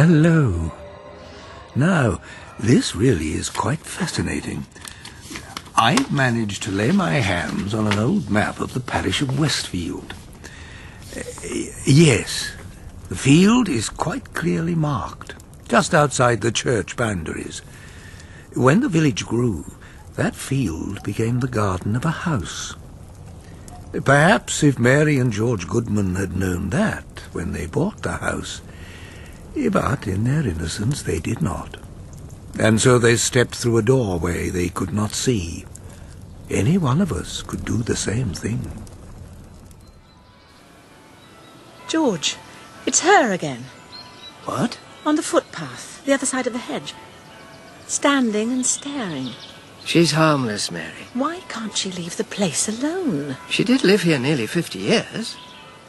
Hello. Now, this really is quite fascinating. I've managed to lay my hands on an old map of the parish of Westfield. Yes, the field is quite clearly marked, just outside the church boundaries. When the village grew, that field became the garden of a house. Perhaps if Mary and George Goodman had known that when they bought the house, but in their innocence they did not. And so they stepped through a doorway they could not see. Any one of us could do the same thing. George, it's her again. What? On the footpath, the other side of the hedge. Standing and staring. She's harmless, Mary. Why can't she leave the place alone? She did live here nearly 50 years.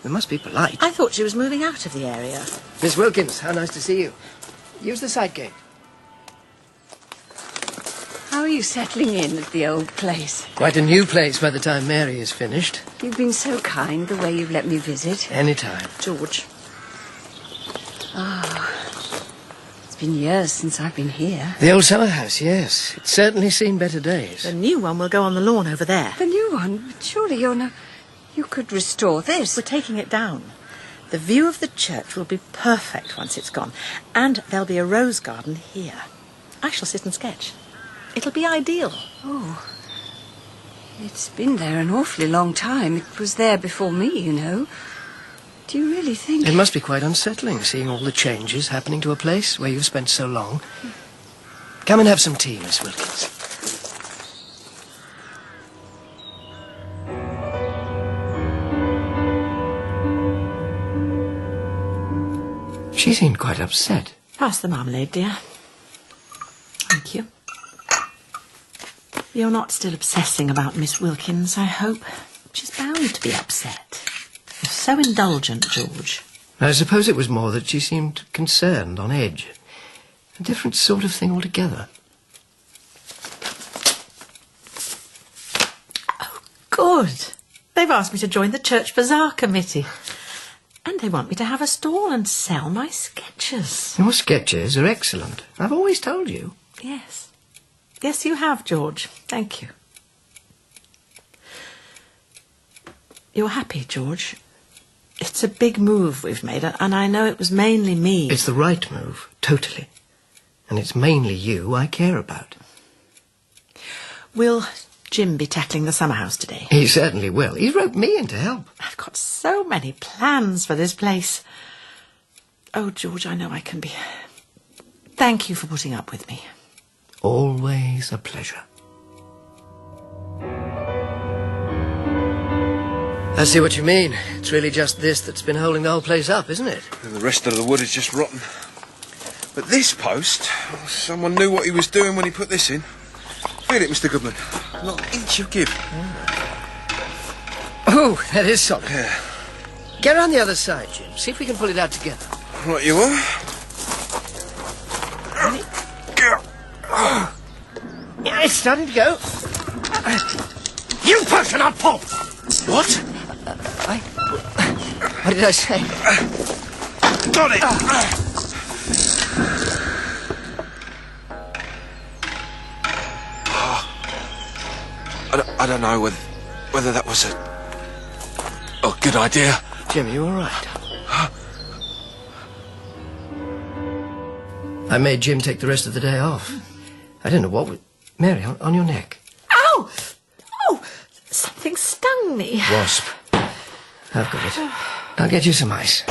We must be polite. I thought she was moving out of the area. Miss Wilkins, how nice to see you. Use the side gate. How are you settling in at the old place? Quite a new place by the time Mary is finished. You've been so kind the way you've let me visit. Anytime. George. It's been years since I've been here. The old summer house, yes. It's certainly seen better days. The new one will go on the lawn over there. The new one? But surely you could restore this. We're taking it down. The view of the church will be perfect once it's gone. And there'll be a rose garden here. I shall sit and sketch. It'll be ideal. Oh. It's been there an awfully long time. It was there before me, you know. Do you really think... It must be quite unsettling, seeing all the changes happening to a place where you've spent so long. Come and have some tea, Miss Wilkins. She seemed quite upset. Pass the marmalade, dear. Thank you. You're not still obsessing about Miss Wilkins, I hope. She's bound to be upset. You're so indulgent, George. I suppose it was more that she seemed concerned, on edge. A different sort of thing altogether. Oh, good. They've asked me to join the church bazaar committee. And they want me to have a stall and sell my sketches. Your sketches are excellent. I've always told you. Yes. Yes, you have, George. Thank you. You're happy, George? It's a big move we've made, and I know it was mainly me. It's the right move, totally. And it's mainly you I care about. Will Jim be tackling the summer house today? He certainly will. He roped me in to help. I've got so many plans for this place. Oh, George, I know I can be... Thank you for putting up with me. Always a pleasure. I see what you mean. It's really just this that's been holding the whole place up, isn't it? And the rest of the wood is just rotten. But this post, someone knew what he was doing when he put this in. Feel it, Mr. Goodman. Not an inch of give. Oh, that is solid. Yeah. Get around the other side, Jim. See if we can pull it out together. Right you are. Yeah, it's starting to go. You push and I'll pull. What? What did I say? Got it! I don't know whether that was a good idea. Jim, are you all right? I made Jim take the rest of the day off. I don't know what would... Mary, on your neck. Ow! Oh! Something stung me. Wasp. I've got it. I'll get you some ice.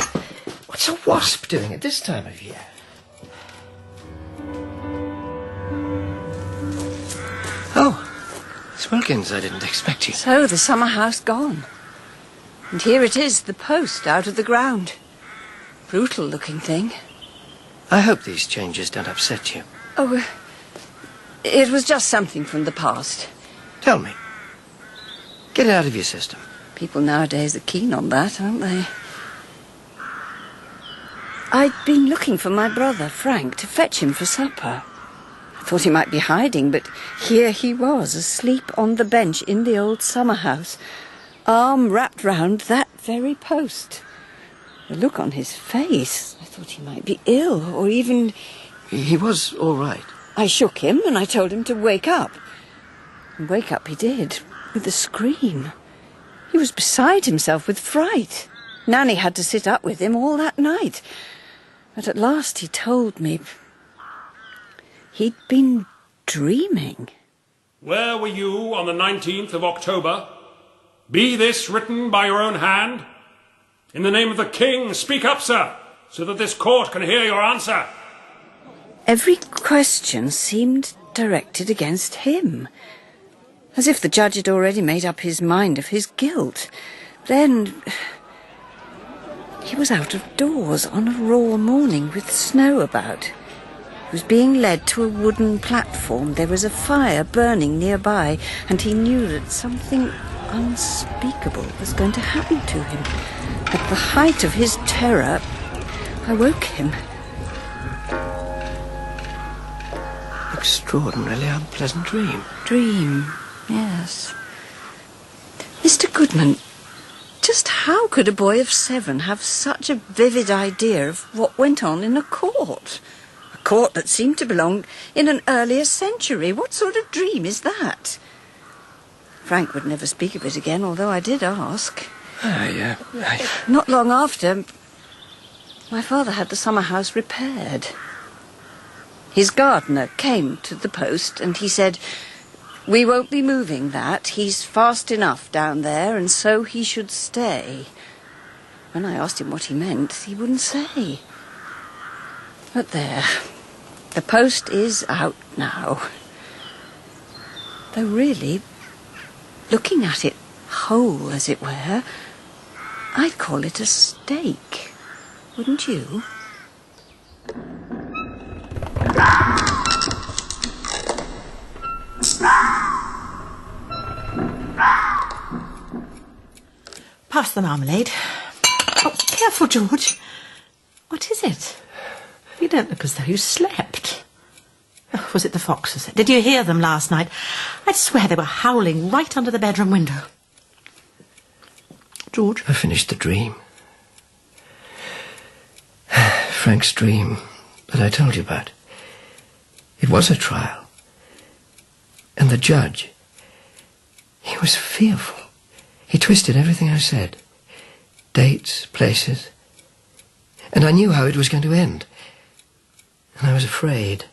What's a wasp doing at this time of year? Oh, Miss Wilkins, I didn't expect you. So, the summer house gone. And here it is, the post out of the ground. Brutal-looking thing. I hope these changes don't upset you. Oh, it was just something from the past. Tell me. Get it out of your system. People nowadays are keen on that, aren't they? I'd been looking for my brother, Frank, to fetch him for supper. I thought he might be hiding, but here he was, asleep on the bench in the old summer house, arm wrapped round that very post. The look on his face, I thought he might be ill, or even... He was all right. I shook him and I told him to wake up. And wake up he did, with a scream. He was beside himself with fright. Nanny had to sit up with him all that night. But at last he told me he'd been dreaming. Where were you on the 19th of October? Be this written by your own hand? In the name of the King, speak up, sir, so that this court can hear your answer. Every question seemed directed against him, as if the judge had already made up his mind of his guilt. Then he was out of doors on a raw morning with snow about. He was being led to a wooden platform. There was a fire burning nearby, and he knew that something unspeakable was going to happen to him. At the height of his terror, I woke him. Extraordinarily unpleasant dream. Dream, yes. Mr. Goodman, just how could a boy of 7 have such a vivid idea of what went on in a court? A court that seemed to belong in an earlier century. What sort of dream is that? Frank would never speak of it again, although I did ask. Not long after, my father had the summer house repaired. His gardener came to the post and he said, "We won't be moving that. He's fast enough down there, and so he should stay." When I asked him what he meant, he wouldn't say. But there, the post is out now. Though really, looking at it whole, as it were, I'd call it a stake, wouldn't you? Pass the marmalade. Oh, careful, George. What is it? You don't look as though you slept. Oh, was it the foxes? Did you hear them last night? I'd swear they were howling right under the bedroom window. George? I finished the dream. Frank's dream that I told you about. It was a trial. And the judge, he was fearful. He twisted everything I said. Dates, places. And I knew how it was going to end. And I was afraid.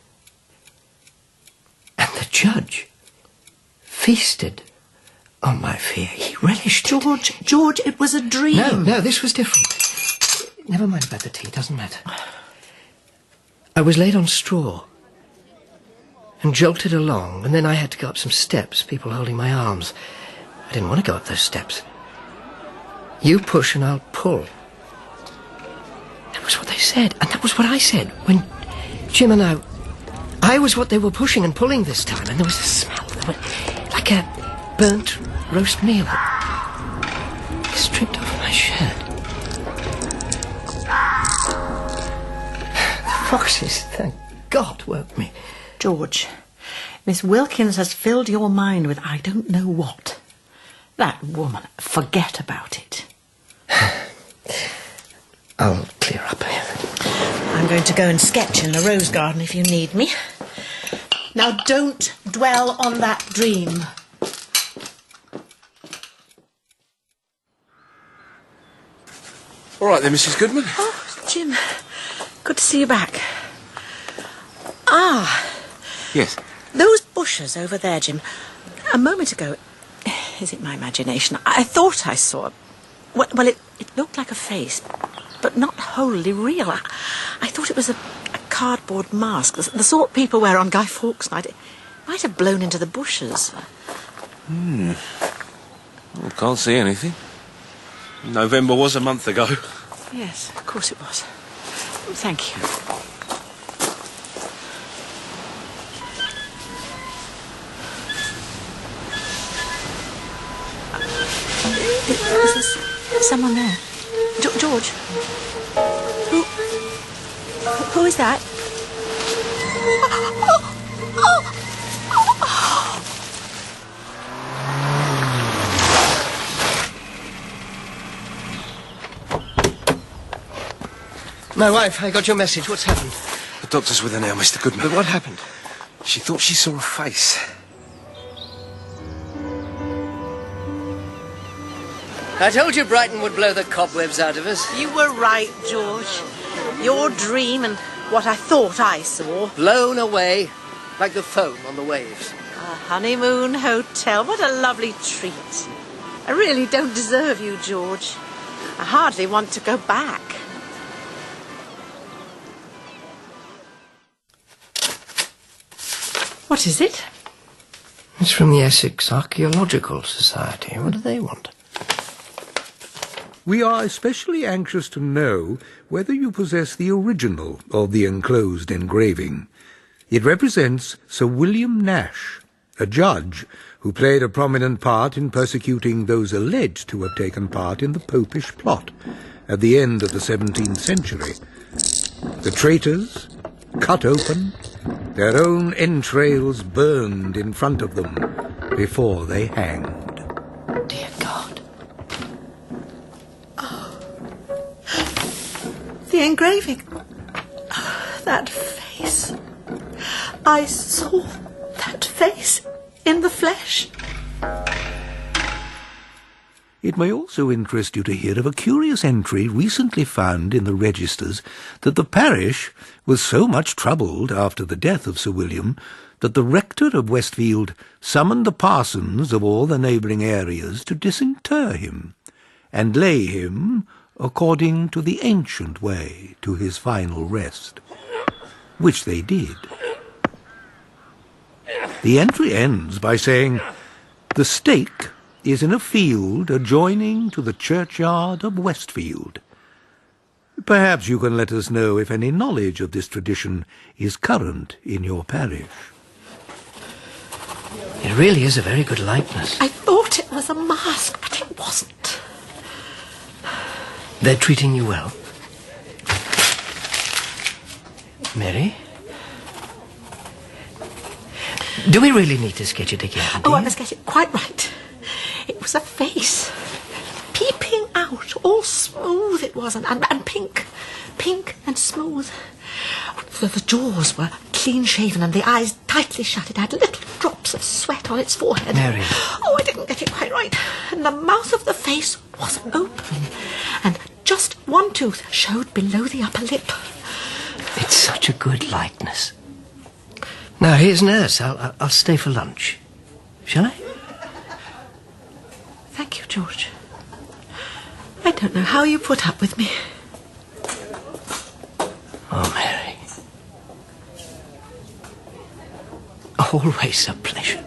And the judge feasted on my fear. He relished it. George, it was a dream. No, this was different. Never mind about the tea, doesn't matter. I was laid on straw and jolted along, and then I had to go up some steps, people holding my arms. I didn't want to go up those steps. You push and I'll pull. That was what they said, and that was what I said when Jim and I was what they were pushing and pulling this time, and there was a smell like a burnt roast meal. I stripped off my shirt. The foxes, thank God, woke me. George, Miss Wilkins has filled your mind with I don't know what. That woman, forget about it. I'll clear up here. I'm going to go and sketch in the rose garden if you need me. Now don't dwell on that dream. All right then, Mrs. Goodman. Oh, Jim, good to see you back. Ah. Yes. Those bushes over there, Jim. A moment ago, is it my imagination? I thought I saw... Well, it looked like a face, but not wholly real. I thought it was a cardboard mask, the sort people wear on Guy Fawkes night. It might have blown into the bushes. Well, can't see anything. November was a month ago. Yes, of course it was. Thank you. Is there someone there? George? Who is that? My wife, I got your message. What's happened? The doctor's with her now, Mr. Goodman. But what happened? She thought she saw a face. I told you Brighton would blow the cobwebs out of us. You were right, George. Your dream and what I thought I saw. Blown away, like the foam on the waves. A honeymoon hotel. What a lovely treat. I really don't deserve you, George. I hardly want to go back. What is it? It's from the Essex Archaeological Society. What do they want? We are especially anxious to know whether you possess the original of the enclosed engraving. It represents Sir William Nash, a judge who played a prominent part in persecuting those alleged to have taken part in the Popish plot at the end of the 17th century. The traitors, cut open, their own entrails burned in front of them before they hanged. Dear God. The engraving. Oh, that face. I saw that face in the flesh. It may also interest you to hear of a curious entry recently found in the registers that the parish was so much troubled after the death of Sir William that the rector of Westfield summoned the parsons of all the neighbouring areas to disinter him and lay him according to the ancient way to his final rest, which they did. The entry ends by saying, "The stake is in a field adjoining to the churchyard of Westfield." Perhaps you can let us know if any knowledge of this tradition is current in your parish. It really is a very good likeness. I thought it was a mask, but it wasn't. They're treating you well. Mary? Do we really need to sketch it again? Oh, I must get it quite right. It was a face, peeping out, all smooth it was, and pink and smooth. The jaws were clean-shaven and the eyes tightly shut. It had little drops of sweat on its forehead. Mary. Oh, I didn't get it quite right. And the mouth of the face was open, and just one tooth showed below the upper lip. It's such a good likeness. Now, here's nurse. I'll stay for lunch. Shall I? Thank you, George. I don't know how you put up with me. Oh, Mary. Always a pleasure.